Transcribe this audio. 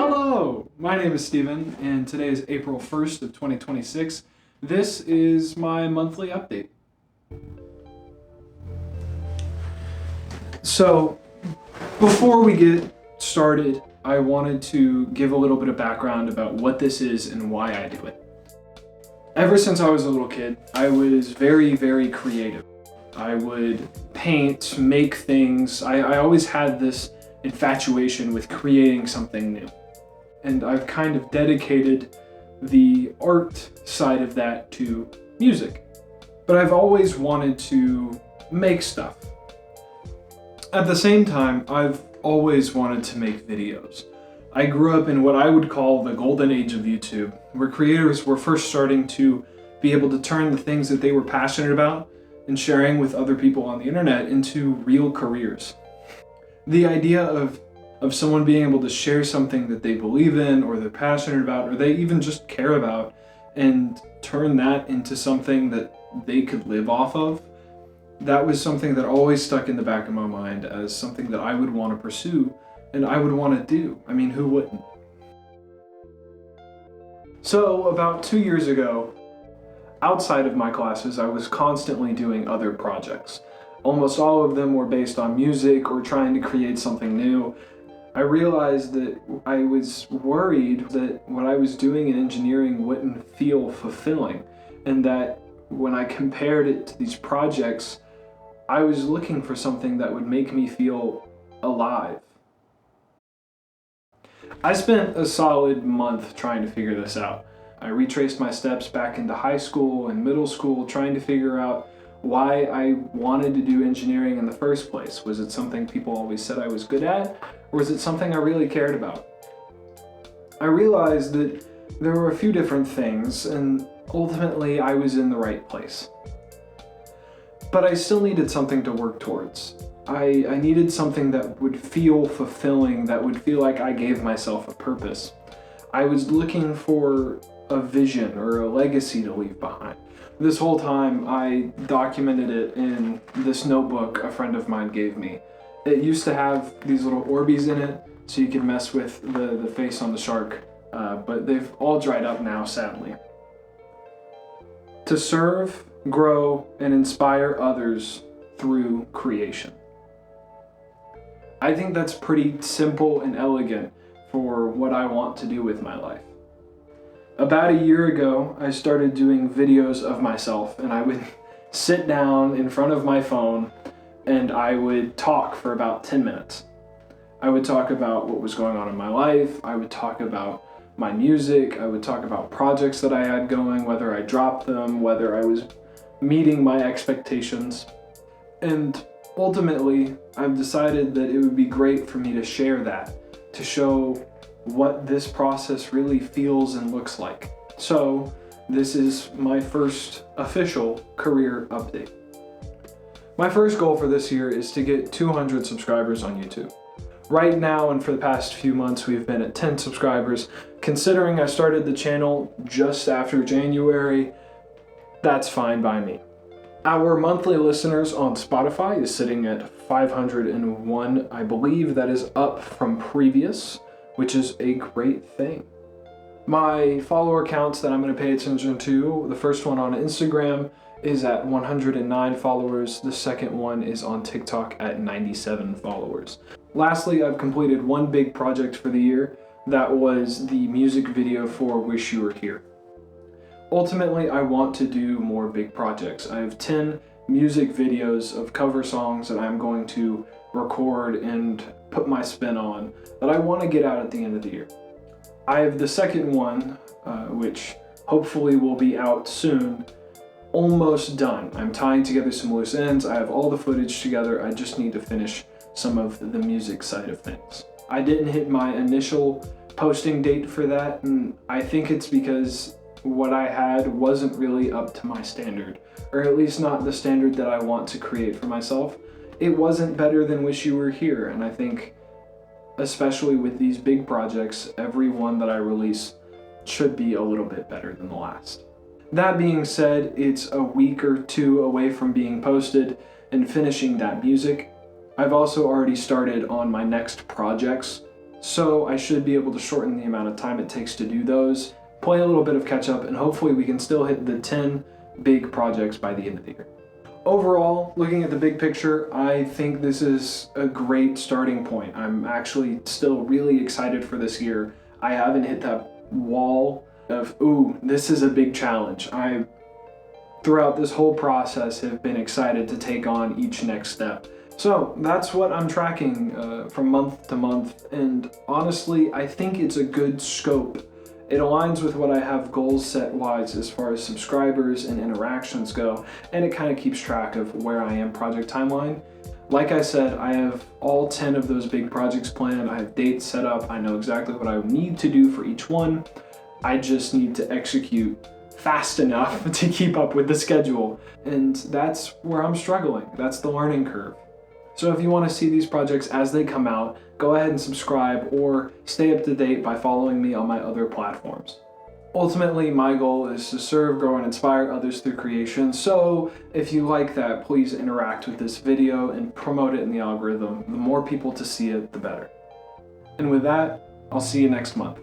Hello, my name is Steven, and today is April 1st of 2026. This is my monthly update. So, before we get started, I wanted to give a little bit of background about what this is and why I do it. Ever since I was a little kid, I was very, very creative. I would paint, make things. I always had this infatuation with creating something new. And I've kind of dedicated the art side of that to music. But I've always wanted to make stuff. At the same time, I've always wanted to make videos. I grew up in what I would call the golden age of YouTube, where creators were first starting to be able to turn the things that they were passionate about and sharing with other people on the internet into real careers. The idea of someone being able to share something that they believe in or they're passionate about or they even just care about and turn that into something that they could live off of, that was something that always stuck in the back of my mind as something that I would want to pursue and I would want to do. I mean, who wouldn't? So about 2 years ago, outside of my classes, I was constantly doing other projects. Almost all of them were based on music or trying to create something new. I realized that I was worried that what I was doing in engineering wouldn't feel fulfilling, and that when I compared it to these projects, I was looking for something that would make me feel alive. I spent a solid month trying to figure this out. I retraced my steps back into high school and middle school, trying to figure out why I wanted to do engineering in the first place. Was it something people always said I was good at, or was it something I really cared about? I realized that there were a few different things, and ultimately I was in the right place. But I still needed something to work towards. I needed something that would feel fulfilling, that would feel like I gave myself a purpose. I was looking for a vision or a legacy to leave behind. This whole time I documented it in this notebook a friend of mine gave me. It used to have these little Orbeez in it so you could mess with the face on the shark, but they've all dried up now, sadly. To serve, grow, and inspire others through creation. I think that's pretty simple and elegant for what I want to do with my life. About a year ago, I started doing videos of myself, and I would sit down in front of my phone and I would talk for about 10 minutes. I would talk about what was going on in my life, I would talk about my music, I would talk about projects that I had going, whether I dropped them, whether I was meeting my expectations. And ultimately, I've decided that it would be great for me to share that, to show what this process really feels and looks like. So this is my first official career update. My first goal for this year is to get 200 subscribers on YouTube. Right now and for the past few months we've been at 10 subscribers. Considering I started the channel just after January, that's fine by me. Our monthly listeners on Spotify is sitting at 501. I believe that is up from previous, which is a great thing. My follower counts that I'm going to pay attention to, the first one on Instagram is at 109 followers. The second one is on TikTok at 97 followers. Lastly, I've completed one big project for the year. That was the music video for Wish You Were Here. Ultimately, I want to do more big projects. I have 10 music videos of cover songs that I'm going to record and put my spin on that I want to get out at the end of the year. I have the second one, which hopefully will be out soon, almost done. I'm tying together some loose ends. I have all the footage together. I just need to finish some of the music side of things. I didn't hit my initial posting date for that, and I think it's because what I had wasn't really up to my standard, or at least not the standard that I want to create for myself. It wasn't better than Wish You Were Here, and I think especially with these big projects, every one that I release should be a little bit better than the last. That being said, it's a week or two away from being posted and finishing that music. I've also already started on my next projects. So I should be able to shorten the amount of time it takes to do those, play a little bit of catch up, and hopefully we can still hit the 10 big projects by the end of the year. Overall, looking at the big picture, I think this is a great starting point. I'm actually still really excited for this year. I haven't hit that wall of, ooh, this is a big challenge. I, throughout this whole process, have been excited to take on each next step. So that's what I'm tracking from month to month, and honestly, I think it's a good scope. It aligns with what I have goals set wise as far as subscribers and interactions go, and it kind of keeps track of where I am project timeline. Like I said, I have all 10 of those big projects planned. I have dates set up. I know exactly what I need to do for each one. I just need to execute fast enough to keep up with the schedule. And that's where I'm struggling. That's the learning curve. So if you want to see these projects as they come out, go ahead and subscribe or stay up to date by following me on my other platforms. Ultimately, my goal is to serve, grow, and inspire others through creation. So if you like that, please interact with this video and promote it in the algorithm. The more people to see it, the better. And with that, I'll see you next month.